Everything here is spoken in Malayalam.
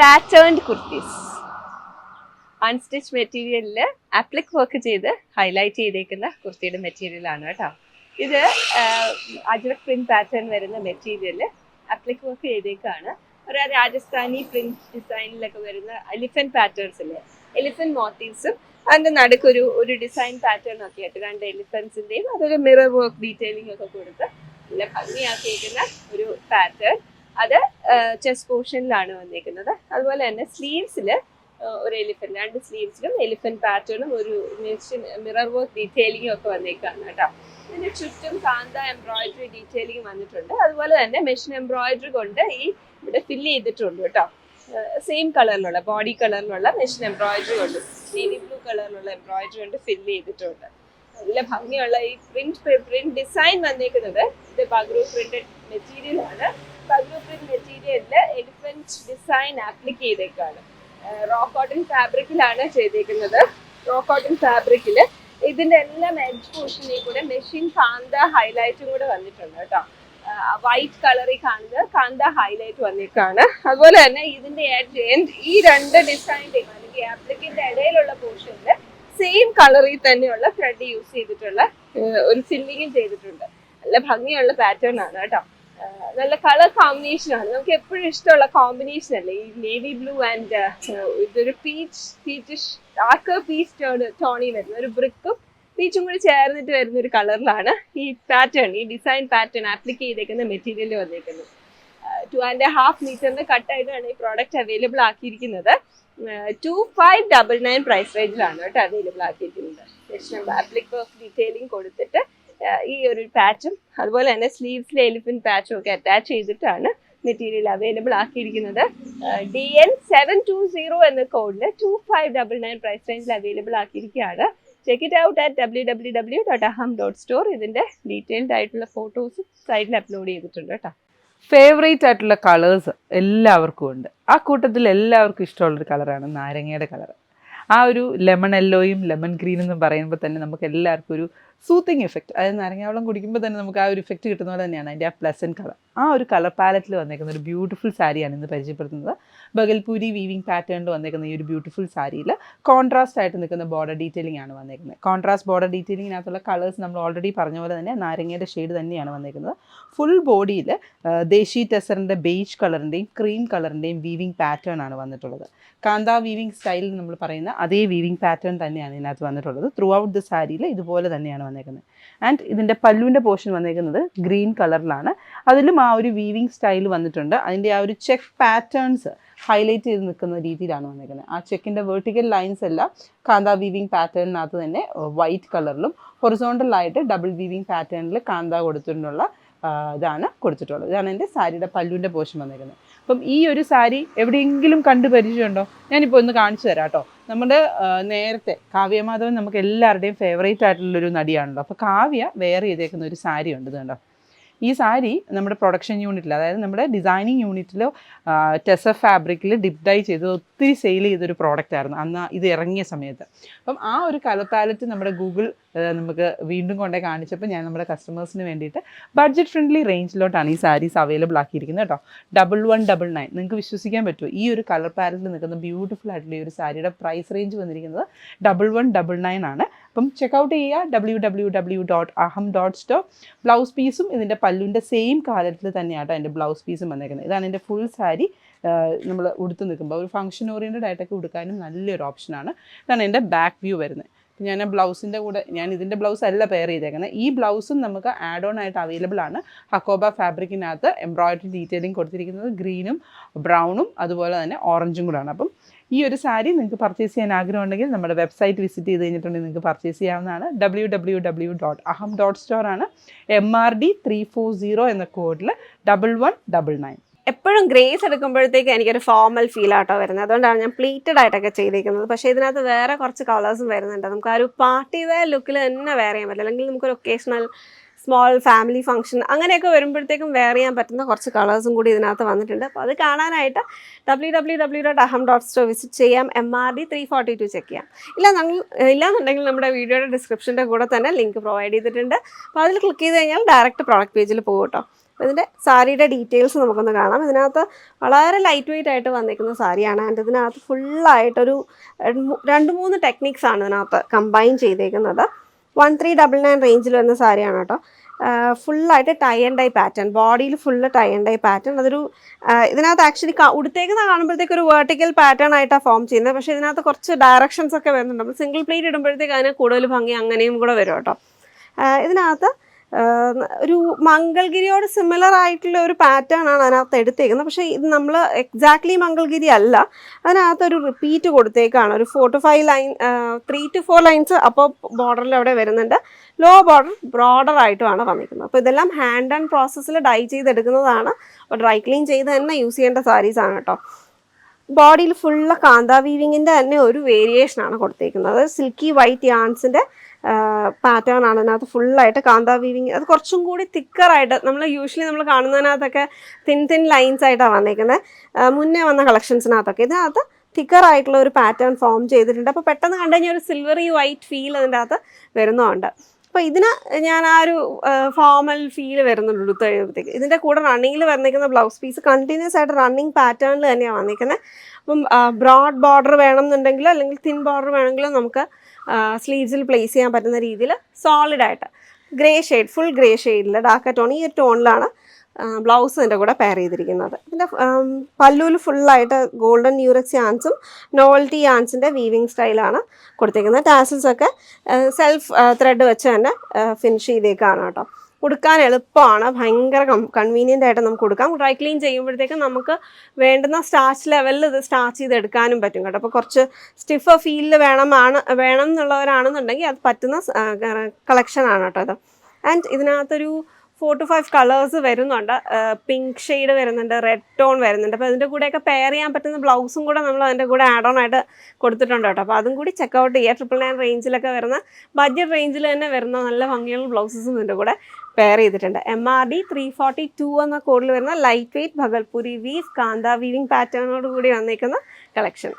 പാറ്റേൺഡ് കുർത്തീസ്. അൺസ്റ്റിച്ച് മെറ്റീരിയലിൽ ആപ്ലിക് വർക്ക് ചെയ്ത് ഹൈലൈറ്റ് ചെയ്തേക്കുന്ന കുർത്തിയുടെ മെറ്റീരിയലാണ് കേട്ടോ. ഇത് അജ്രക് പ്രിന്റ് പാറ്റേൺ വരുന്ന മെറ്റീരിയൽ ആപ്ലിക് വർക്ക് ചെയ്തേക്കാണ്. ഒരു രാജസ്ഥാനി പ്രിന്റ് ഡിസൈനിലൊക്കെ വരുന്ന എലിഫന്റ് പാറ്റേൺസ് ഇല്ലേ, എലിഫന്റ് മോട്ടീവ്സും അതിൻ്റെ നടുക്കൊരു ഡിസൈൻ പാറ്റേൺ ഒക്കെ ആയിട്ട് 2 എലിഫൻസിൻ്റെയും അതൊരു മിറർ വർക്ക് ഡീറ്റെയിലിംഗ് ഒക്കെ കൊടുത്ത് നല്ല ഭംഗിയാക്കിയിരിക്കുന്ന ഒരു പാറ്റേൺ. അത് ചെസ്റ്റ് പോർഷനിലാണ് വന്നിരിക്കുന്നത്. അതുപോലെ തന്നെ സ്ലീവ്സിൽ ഒരു എലിഫന്റ്, 2 സ്ലീവ്സിലും എലിഫന്റ് പാറ്റേണും ഒരു മിറർ വർക്ക് ഡീറ്റെയിലിംഗും ഒക്കെ വന്നേക്കാണ് കേട്ടോ. ഇതിന് ചുറ്റും കാന്ത എംബ്രോയിഡറി ഡീറ്റെയിലിംഗ് വന്നിട്ടുണ്ട്. അതുപോലെ തന്നെ മെഷീൻ എംബ്രോയിഡറി കൊണ്ട് ഇവിടെ ഫില്ല് ചെയ്തിട്ടുണ്ട് കേട്ടോ. സെയിം കളറിലുള്ള ബോഡി കളറിലുള്ള മെഷീൻ എംബ്രോയിഡറി കൊണ്ട്, നേവി ബ്ലൂ കളറിലുള്ള എംബ്രോയിഡറി കൊണ്ട് ഫില്ല് ചെയ്തിട്ടുണ്ട്. നല്ല ഭംഗിയുള്ള ഈ പ്രിന്റ് ഡിസൈൻ വന്നേക്കുന്നത് ഇത് ബഗ്രു പ്രിന്റഡ് മെറ്റീരിയൽ ആണ്. ബഗ്രു പ്രിന്റ് മെറ്റീരിയലിൽ എലിഫന്റ് ഡിസൈൻ ആപ്ലിക് ചെയ്തേക്കാണ്. റോ കോട്ടൺ ഫാബ്രിക്കിലാണ് ചെയ്തേക്കുന്നത്. റോ കോട്ടൺ ഫാബ്രിക്കിൽ ഇതിന്റെ എല്ലാം എഡ്ജ് പോർഷനിൽ കൂടെ മെഷീൻ കാന്ത ഹൈലൈറ്റും കൂടെ വന്നിട്ടുണ്ട് കേട്ടോ. വൈറ്റ് കളറിൽ കാണുന്നത് കാന്ത ഹൈലൈറ്റ് വന്നേക്കാണ്. അതുപോലെ തന്നെ ഇതിന്റെ ഈ 2 ഡിസൈൻ്റെയും അല്ലെങ്കിൽ ആപ്ലിക്കിന്റെ ഇടയിലുള്ള പോർഷനിൽ സെയിം കളറിൽ തന്നെയുള്ള ത്രെഡ് യൂസ് ചെയ്തിട്ടുള്ള ഒരു ഫില്ലിങ്ങും ചെയ്തിട്ടുണ്ട്. നല്ല ഭംഗിയുള്ള പാറ്റേൺ ആണ് കേട്ടോ. നല്ല കളർ കോമ്പിനേഷൻ ആണ്. നമുക്ക് എപ്പോഴും ഇഷ്ടമുള്ള കോമ്പിനേഷൻ അല്ലേ ഈ നേവി ബ്ലൂ ആൻഡ് ഇതൊരു പീച്ചിഷ് ഡാർക്ക് പീച്ച് ടോണി വരുന്ന ഒരു ബ്രിക്കും പീച്ചും കൂടി ചേർന്നിട്ട് വരുന്ന ഒരു കളറിലാണ് ഈ പാറ്റേൺ, ഈ ഡിസൈൻ പാറ്റേൺ ആപ്ലിക് ചെയ്തേക്കുന്ന മെറ്റീരിയൽ വന്നേക്കുന്നത്. 2.5 മീറ്ററിന്റെ കട്ടായിട്ടാണ് ഈ പ്രോഡക്റ്റ് അവൈലബിൾ ആക്കിയിരിക്കുന്നത്. 2599 പ്രൈസ് റേഞ്ചിലാണ് കേട്ടോ അവൈലബിൾ ആക്കിയിരിക്കുന്നത്. ആപ്ലിക് വർക്ക് ഡീറ്റെയിലിംഗ് കൊടുത്തിട്ട് ഈ ഒരു പാച്ചും അതുപോലെ തന്നെ സ്ലീവ്സിലെ എലിഫന്റ് പാച്ചും ഒക്കെ അറ്റാച്ച് ചെയ്തിട്ടാണ് മെറ്റീരിയൽ അവൈലബിൾ ആക്കിയിരിക്കുന്നത്. DN720 എന്ന കോഡിൽ 2599 പ്രൈസ് റേഞ്ചിൽ അവൈലബിൾ ആക്കിയിരിക്കുകയാണ്. Check it out at www.aham.store. ഇതിന്റെ ഡീറ്റെയിൽഡ് ആയിട്ടുള്ള ഫോട്ടോസും സൈഡിൽ അപ്ലോഡ് ചെയ്തിട്ടുണ്ട് കേട്ടോ. ഫേവറേറ്റ് ആയിട്ടുള്ള കളേഴ്സ് എല്ലാവർക്കും ഉണ്ട്. ആ കൂട്ടത്തിൽ എല്ലാവർക്കും ഇഷ്ടമുള്ളൊരു കളറാണ് നാരങ്ങയുടെ കളർ. ആ ഒരു ലെമൺ യെല്ലോയും ലെമൺ ഗ്രീനും എന്ന് പറയുമ്പോൾ തന്നെ നമുക്ക് എല്ലാവർക്കും ഒരു സൂത്തിങ് എഫക്റ്റ്, അതായത് നാരങ്ങാവെള്ളം കുടിക്കുമ്പോൾ തന്നെ നമുക്ക് ആ ഒരു ഇഫക്റ്റ് കിട്ടുന്ന പോലെ തന്നെയാണ് അതിൻ്റെ ആ പ്ലസൻറ്റ് കളർ. ആ ഒരു കളർ പാലറ്റിൽ വന്നേക്കുന്ന ഒരു ബ്യൂട്ടിഫുൾ സാരിയാണ് ഇന്ന് പരിചയപ്പെടുത്തുന്നത്. ബഗൽപൂരി വീവിംഗ് പാറ്റേണിൽ വന്നേക്കുന്ന ഈ ഒരു ബ്യൂട്ടിഫുൾ സാരിയിൽ കോൺട്രാസ്റ്റ് ആയിട്ട് നിൽക്കുന്ന ബോർഡർ ഡീറ്റെയിലിംഗ് ആണ് വന്നേക്കുന്നത്. കോൺട്രാസ്റ്റ് ബോർഡർ ഡീറ്റെയിലിങ്ങിനകത്തുള്ള കളേഴ്സ് നമ്മൾ ഓൾറെഡി പറഞ്ഞ പോലെ തന്നെ നാരങ്ങയുടെ ഷെയ്ഡ് തന്നെയാണ് വന്നേക്കുന്നത്. ഫുൾ ബോഡിയിൽ ദേശി ടെസറിൻ്റെ ബേജ് കളറിൻ്റെയും ക്രീം കളറിൻ്റെയും വീവിംഗ് പാറ്റേൺ ആണ് വന്നിട്ടുള്ളത്. കാന്ത വീവിംഗ് സ്റ്റൈലിൽ നമ്മൾ പറയുന്ന അതേ വീവിംഗ് പാറ്റേൺ തന്നെയാണ് ഇതിനകത്ത് വന്നിട്ടുള്ളത്. ത്രൂ ഔട്ട് ദ സാരിയിൽ ഇതുപോലെ തന്നെയാണ് വന്നേക്കുന്നത്. ആൻഡ് ഇതിൻ്റെ പല്ലുവിൻ്റെ പോർഷൻ വന്നേക്കുന്നത് ഗ്രീൻ കളറിലാണ്. അതിലും ആ ഒരു വീവിംഗ് സ്റ്റൈൽ വന്നിട്ടുണ്ട്. അതിൻ്റെ ആ ഒരു ചെക്ക് പാറ്റേൺസ് ഹൈലൈറ്റ് ചെയ്ത് നിൽക്കുന്ന രീതിയിലാണ് വന്നേക്കുന്നത്. ആ ചെക്കിൻ്റെ വെർട്ടിക്കൽ ലൈൻസ് എല്ലാം കാന്ത വീവിംഗ് പാറ്റേണിനകത്ത് തന്നെ വൈറ്റ് കളറിലും ഹൊറിസോണ്ടലായിട്ട് ഡബിൾ വീവിംഗ് പാറ്റേണിൽ കാന്ത കൊടുത്തിട്ടുള്ള ഇതാണ് കൊടുത്തിട്ടുള്ളത്. ഇതാണ് എൻ്റെ സാരിയുടെ പല്ലുവിൻ്റെ പോർഷൻ വന്നേക്കുന്നത്. അപ്പം ഈ ഒരു സാരി എവിടെയെങ്കിലും കണ്ടു പരിചയമുണ്ടോ? ഞാനിപ്പോൾ ഒന്ന് കാണിച്ചു തരാം കേട്ടോ. നമ്മുടെ നേരത്തെ കാവ്യമാധവൻ നമുക്ക് എല്ലാവരുടെയും ഫേവറേറ്റ് ആയിട്ടുള്ളൊരു നടിയാണല്ലോ. അപ്പോൾ കാവ്യ വെയർ ചെയ്തേക്കുന്ന ഒരു സാരി ഉണ്ട് കണ്ടോ. ഈ സാരി നമ്മുടെ പ്രൊഡക്ഷൻ യൂണിറ്റിൽ, അതായത് നമ്മുടെ ഡിസൈനിങ് യൂണിറ്റിലോ ടെസർ ഫാബ്രിക്കിൽ ഡിപ് ഡൈ ചെയ്ത് ഒത്തിരി സെയിൽ ചെയ്തൊരു പ്രോഡക്റ്റ് ആയിരുന്നു അന്ന് ഇത് ഇറങ്ങിയ സമയത്ത്. അപ്പം ആ ഒരു കളർ പാലറ്റ് നമ്മുടെ ഗൂഗിൾ നമുക്ക് വീണ്ടും കൊണ്ടേ കാണിച്ചപ്പോൾ ഞാൻ നമ്മുടെ കസ്റ്റമേഴ്സിന് വേണ്ടിയിട്ട് ബഡ്ജറ്റ് ഫ്രണ്ട്ലി റേഞ്ചിലോട്ടാണ് ഈ സാരീസ് അവൈലബിൾ ആക്കിയിരിക്കുന്നത് കേട്ടോ. 1199. നിങ്ങൾക്ക് വിശ്വസിക്കാൻ പറ്റുമോ? ഈ ഒരു കളർ പാലറ്റിൽ നിൽക്കുന്ന ബ്യൂട്ടിഫുൾ ആയിട്ടുള്ള ഈ ഒരു സാരിയുടെ പ്രൈസ് റേഞ്ച് വന്നിരിക്കുന്നത് 1199 ആണ്. അപ്പം ചെക്കൗട്ട് ചെയ്യുക www.aham.store. ബ്ലൗസ് പീസും ഇതിൻ്റെ പല്ലുവിൻ്റെ സെയിം കാലത്തിൽ തന്നെയാട്ടോ എൻ്റെ ബ്ലൗസ് പീസും വന്നേക്കുന്നത്. ഇതാണ് എൻ്റെ ഫുൾ സാരി. നമ്മൾ ഉടുത്ത് നിൽക്കുമ്പോൾ ഒരു ഫംഗ്ഷൻ ഓറിയൻറ്റഡ് ആയിട്ടൊക്കെ ഉടുക്കാനും നല്ലൊരു ഓപ്ഷനാണ്. ഇതാണ് എൻ്റെ ബാക്ക് വ്യൂ വരുന്നത്. ഞാൻ ബ്ലൗസിൻ്റെ കൂടെ ഞാൻ ഇതിൻ്റെ ബ്ലൗസ് അല്ല പെയർ ചെയ്തേക്കുന്നത്. ഈ ബ്ലൗസും നമുക്ക് ആഡ് ഓൺ ആയിട്ട് അവൈലബിൾ ആണ്. ഹക്കോബ ഫാബ്രിക്കിനകത്ത് എംബ്രോയിഡറി ഡീറ്റെയിലിംഗ് കൊടുത്തിരിക്കുന്നത് ഗ്രീനും ബ്രൗണും അതുപോലെ തന്നെ ഓറഞ്ചും കൂടെയാണ്. അപ്പം ഈ ഒരു സാരി നിങ്ങൾക്ക് പർച്ചേസ് ചെയ്യാൻ ആഗ്രഹമുണ്ടെങ്കിൽ നമ്മുടെ വെബ്സൈറ്റ് വിസിറ്റ് ചെയ്ത് കഴിഞ്ഞിട്ടുണ്ടെങ്കിൽ നിങ്ങൾക്ക് പർച്ചേസ് ചെയ്യാവുന്നതാണ്. www.aham.store ആണ്. MRD 340 എന്ന കോഡിൽ 1199. എപ്പോഴും ഗ്രേസ് എടുക്കുമ്പോഴത്തേക്ക് എനിക്കൊരു ഫോർമൽ ഫീൽ ആട്ടോ വരുന്നത്. അതുകൊണ്ടാണ് ഞാൻ പ്ലീറ്റഡ് ആയിട്ടൊക്കെ ചെയ്തേക്കുന്നത്. പക്ഷേ ഇതിനകത്ത് വേറെ കുറച്ച് കളേഴ്സും വരുന്നുണ്ട്. നമുക്ക് ആ ഒരു പാർട്ടി വെയർ ലുക്കിൽ തന്നെ വെയർ ചെയ്യാൻ പറ്റില്ല. അല്ലെങ്കിൽ നമുക്കൊരു ഒക്കേഷണൽ സ്മോൾ ഫാമിലി ഫംഗ്ഷൻ അങ്ങനെയൊക്കെ വരുമ്പോഴത്തേക്കും വെയർ ചെയ്യാൻ പറ്റുന്ന കുറച്ച് കളേഴ്സും കൂടി ഇതിനകത്ത് വന്നിട്ടുണ്ട്. അപ്പോൾ അത് കാണാനായിട്ട് www.aham.store വിസിറ്റ് ചെയ്യാം. MRD 342 ചെക്ക് ചെയ്യാം. ഇല്ലാന്നുണ്ടെങ്കിൽ നമ്മുടെ വീഡിയോയുടെ ഡിസ്ക്രിപ്ഷൻ്റെ കൂടെ തന്നെ ലിങ്ക് പ്രൊവൈഡ് ചെയ്തിട്ടുണ്ട്. അപ്പോൾ അതിൽ ക്ലിക്ക് ചെയ്ത് കഴിഞ്ഞാൽ ഡയറക്റ്റ് പ്രോഡക്റ്റ് പേജിൽ പോകും കേട്ടോ. അപ്പോൾ ഇതിൻ്റെ സാരിയുടെ ഡീറ്റെയിൽസ് നമുക്കൊന്ന് കാണാം. ഇതിനകത്ത് വളരെ ലൈറ്റ് വെയിറ്റ് ആയിട്ട് വന്നിരിക്കുന്ന സാരിയാണ്. ആൻഡ് ഇതിനകത്ത് ഫുള്ളായിട്ടൊരു 2-3 ടെക്നിക്സാണ് ഇതിനകത്ത് കമ്പൈൻ ചെയ്തേക്കുന്നത്. 1399 റേഞ്ചിൽ വരുന്ന സാരിയാണ് കേട്ടോ. ഫുള്ളായിട്ട് ടൈ ആൻഡ് ഡൈ പാറ്റേൺ, ബോഡിയിൽ full tie and dye pattern. അതൊരു ഇതിനകത്ത് ആക്ച്വലി ഉടുത്തേക്കുന്ന കാണുമ്പോഴത്തേക്ക് ഒരു വേർട്ടിക്കൽ പാറ്റേൺ ആയിട്ടാണ് ഫോം ചെയ്യുന്നത്. പക്ഷേ ഇതിനകത്ത് കുറച്ച് ഡയറക്ഷൻസ് ഒക്കെ വരുന്നുണ്ട്. നമ്മൾ സിംഗിൾ പ്ലേറ്റ് ഇടുമ്പോഴത്തേക്ക് അതിന് കൂടുതൽ ഭംഗി അങ്ങനെയും കൂടെ വരും കേട്ടോ. ഇതിനകത്ത് ഒരു മംഗൾഗിരിയോട് സിമിലർ ആയിട്ടുള്ള ഒരു പാറ്റേൺ ആണ് അതിനകത്ത് എടുത്തേക്കുന്നത്. പക്ഷേ ഇത് നമ്മൾ എക്സാക്ട്ലി മംഗൾഗിരി അല്ല, അതിനകത്തൊരു റിപ്പീറ്റ് കൊടുത്തേക്കാണ്. ഒരു 4 to 5 ലൈൻ, 3 to 4 ലൈൻസ് അപ്പോൾ ബോർഡറിൽ അവിടെ വരുന്നുണ്ട്. ലോ ബോർഡർ ബ്രോഡർ ആയിട്ടുമാണ് വന്നിരിക്കുന്നത്. അപ്പോൾ ഇതെല്ലാം ഹാൻഡ് ആൻഡ് പ്രോസസ്സിൽ ഡൈ ചെയ്തെടുക്കുന്നതാണ്. അപ്പോൾ ഡ്രൈ ക്ലീൻ ചെയ്ത് തന്നെ യൂസ് ചെയ്യേണ്ട സാരീസാണ് കേട്ടോ. ബോഡിയിൽ ഫുള്ള് കാന്ത വീവിങ്ങിൻ്റെ തന്നെ ഒരു വേരിയേഷനാണ് കൊടുത്തേക്കുന്നത്. സിൽക്കി വൈറ്റ് യാൺസിൻ്റെ പാറ്റേൺ ആണ് അതിനകത്ത് ഫുള്ളായിട്ട് കാന്ത വീവിങ്. അത് കുറച്ചും കൂടി തിക്കറായിട്ട്, നമ്മൾ യൂഷ്വലി നമ്മൾ കാണുന്നതിനകത്തൊക്കെ തിൻ ലൈൻസ് ആയിട്ടാണ് വന്നേക്കുന്നത് മുന്നേ വന്ന കളക്ഷൻസിനകത്തൊക്കെ. ഇതിനകത്ത് തിക്കറായിട്ടുള്ള ഒരു പാറ്റേൺ ഫോം ചെയ്തിട്ടുണ്ട്. അപ്പോൾ പെട്ടെന്ന് കണ്ടു കഴിഞ്ഞാൽ ഒരു സിൽവറി വൈറ്റ് ഫീൽ അതിൻ്റെ അകത്ത് വരുന്നുണ്ട്. അപ്പോൾ ഇതിന് ഞാൻ ആ ഒരു ഫോമൽ ഫീൽ വരുന്നുണ്ട് എടുത്ത് കഴിയുമ്പോഴത്തേക്ക്. ഇതിൻ്റെ കൂടെ റണ്ണിങ്ങിൽ വന്നിരിക്കുന്ന ബ്ലൗസ് പീസ് കണ്ടിന്യൂസ് ആയിട്ട് റണ്ണിങ് പാറ്റേണിൽ തന്നെയാണ് വന്നിരിക്കുന്നത്. അപ്പം ബ്രോഡ് ബോർഡർ വേണമെന്നുണ്ടെങ്കിൽ അല്ലെങ്കിൽ തിൻ ബോർഡർ വേണമെങ്കിലും നമുക്ക് സ്ലീവ്സിൽ പ്ലേസ് ചെയ്യാൻ പറ്റുന്ന രീതിയിൽ സോളിഡായിട്ട് ഗ്രേ ഷെയ്ഡ്, ഫുൾ ഗ്രേ ഷെയ്ഡിൽ ഡാർക്ക് ടോൺ, ഈ ഒരു ടോണിലാണ് ബ്ലൗസ് ഇതിൻ്റെ കൂടെ പെയർ ചെയ്തിരിക്കുന്നത്. ഇതിൻ്റെ പല്ലുവിൽ ഫുള്ളായിട്ട് ഗോൾഡൻ ന്യൂറക്സ് യാൻസും നോവൽറ്റി യാൻസിൻ്റെ വീവിങ് സ്റ്റൈലാണ് കൊടുത്തിരിക്കുന്നത്. ടാസിൽസൊക്കെ സെൽഫ് ത്രെഡ് വെച്ച് തന്നെ ഫിനിഷ് ചെയ്തേക്കാണ് കേട്ടോ. ഉടുക്കാൻ എളുപ്പമാണ്, ഭയങ്കര കൺവീനിയൻ്റ് ആയിട്ട് നമുക്ക് കൊടുക്കാം. ഡ്രൈ ക്ലീൻ ചെയ്യുമ്പോഴത്തേക്കും നമുക്ക് വേണ്ടുന്ന സ്റ്റാർച്ച് ലെവലിൽ ഇത് സ്റ്റാർച്ച് ചെയ്തെടുക്കാനും പറ്റും കേട്ടോ. അപ്പോൾ കുറച്ച് സ്റ്റിഫ് ഫീലിൽ വേണം എന്നുള്ളവരാണെന്നുണ്ടെങ്കിൽ അത് പറ്റുന്ന കളക്ഷനാണ് കേട്ടോ ഇത്. ആൻഡ് ഇതിനകത്തൊരു 4 to 5 കളേഴ്സ് വരുന്നുണ്ട്. പിങ്ക് ഷെയ്ഡ് വരുന്നുണ്ട്, റെഡ് ടോൺ വരുന്നുണ്ട്. അപ്പോൾ അതിൻ്റെ കൂടെയൊക്കെ പെയർ ചെയ്യാൻ പറ്റുന്ന ബ്ലൗസും കൂടെ നമ്മൾ അതിൻ്റെ കൂടെ ആഡ് ഓൺ ആയിട്ട് കൊടുത്തിട്ടുണ്ട് കേട്ടോ. അപ്പോൾ അതും കൂടി ചെക്കൗട്ട് ചെയ്യുക. 999 റേഞ്ചിലൊക്കെ വരുന്ന ബഡ്ജറ്റ് റേഞ്ചിൽ തന്നെ വരുന്ന നല്ല ഭംഗിയുള്ള ബ്ലൗസസും ഇതിൻ്റെ കൂടെ പെയർ ചെയ്തിട്ടുണ്ട്. MRD 342 എന്ന കോഡിൽ വരുന്ന ലൈറ്റ് വെയ്റ്റ് ഭഗൽപൂരി വീവ് കാന്ത വീവിങ് പാറ്റേണോട് കൂടി വന്നിരിക്കുന്ന കളക്ഷൻ.